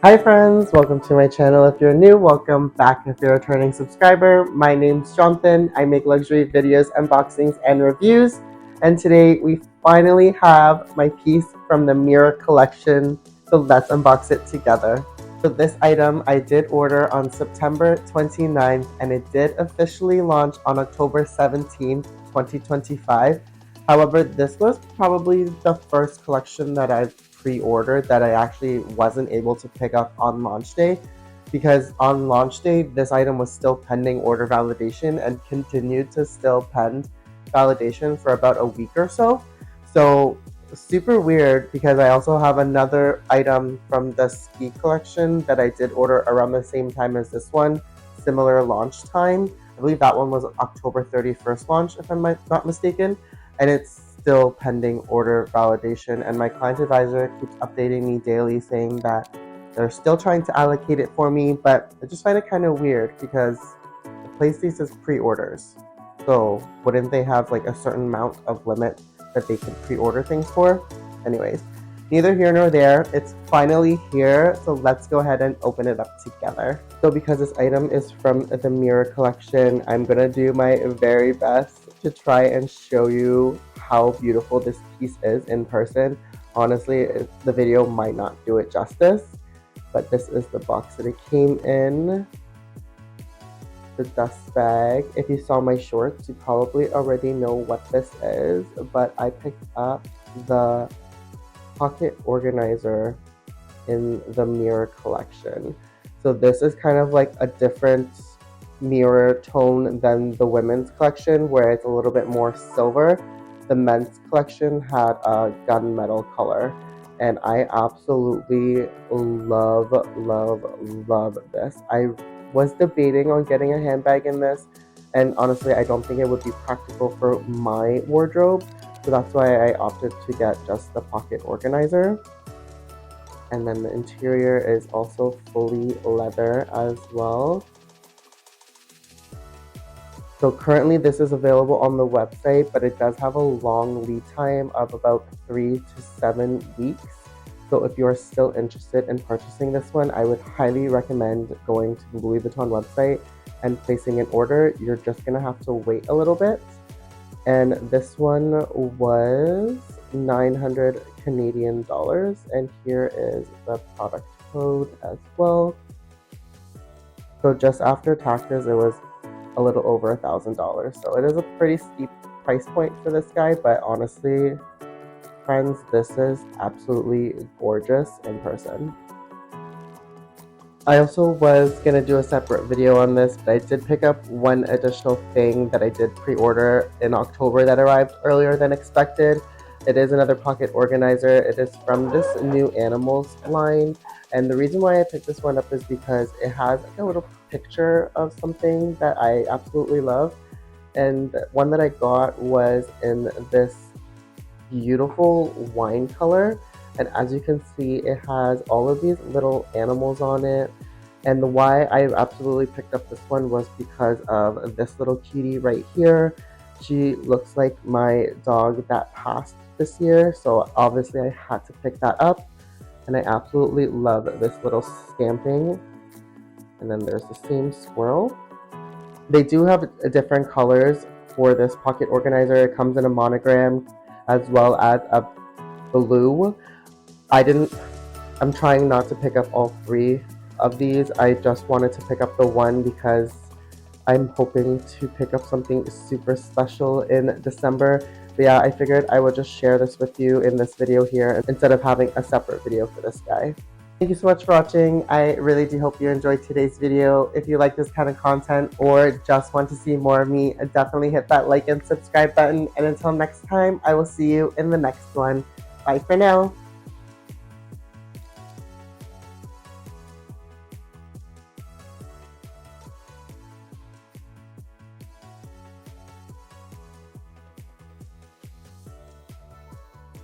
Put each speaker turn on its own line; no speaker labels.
Hi friends, welcome to my channel. If you're new, welcome back. If you're a returning subscriber, my name's Jonathan. I make luxury videos, unboxings, and reviews. And today we finally have my piece from the Mirror collection. So let's unbox it together. So this item I did order on September 29th and it did officially launch on October 17th, 2025. However, this was probably the first collection that I've pre-ordered that I actually wasn't able to pick up on launch day, because on launch day this item was still pending order validation and continued to still pend validation for about a week or so. So super weird, because I also have another item from the ski collection that I did order around the same time as this one, similar launch time. I believe that one was October 31st launch, if I'm not mistaken, and it's still pending order validation. And my client advisor keeps updating me daily saying that they're still trying to allocate it for me, but I just find it kind of weird because the place says pre-orders. So wouldn't they have like a certain amount of limit that they can pre-order things for? Anyways, neither here nor there. It's finally here, so let's go ahead and open it up together. So because this item is from the Mirror collection, I'm gonna do my very best to try and show you how beautiful this piece is in person. Honestly, the video might not do it justice, but this is the box that it came in. The dust bag. If you saw my shorts, you probably already know what this is, but I picked up the pocket organizer in the Mirror collection. So this is kind of like a different mirror tone than the women's collection, where it's a little bit more silver. The men's collection had a gunmetal color, and I absolutely love this. I was debating on getting a handbag in this, and honestly I don't think it would be practical for my wardrobe, so that's why I opted to get just the pocket organizer. And then the interior is also fully leather as well. So currently this is available on the website, but it does have a long lead time of about 3 to 7 weeks. So if you're still interested in purchasing this one, I would highly recommend going to the Louis Vuitton website and placing an order. You're just gonna have to wait a little bit. And this one was 900 Canadian dollars, and here is the product code as well. So just after taxes, it was a little over $1,000. So it is a pretty steep price point for this guy, but honestly, friends, this is absolutely gorgeous in person. I also was going to do a separate video on this, but I did pick up one additional thing that I did pre-order in October that arrived earlier than expected. It is another pocket organizer. It is from this new animals line, and the reason why I picked this one up is because it has like a little picture of something that I absolutely love, and one that I got was in this beautiful wine color. And as you can see, it has all of these little animals on it. And the why I absolutely picked up this one was because of this little cutie right here. She looks like my dog that passed this year, so obviously I had to pick that up. And I absolutely love this little stamping. And then there's the same squirrel. They do have different colors for this pocket organizer. It comes in a monogram as well as a blue. I'm trying not to pick up all three of these. I just wanted to pick up the one because I'm hoping to pick up something super special in December. But yeah, I figured I would just share this with you in this video here instead of having a separate video for this guy. Thank you so much for watching. I really do hope you enjoyed today's video. If you like this kind of content or just want to see more of me, definitely hit that like and subscribe button. And until next time, I will see you in the next one. Bye for now.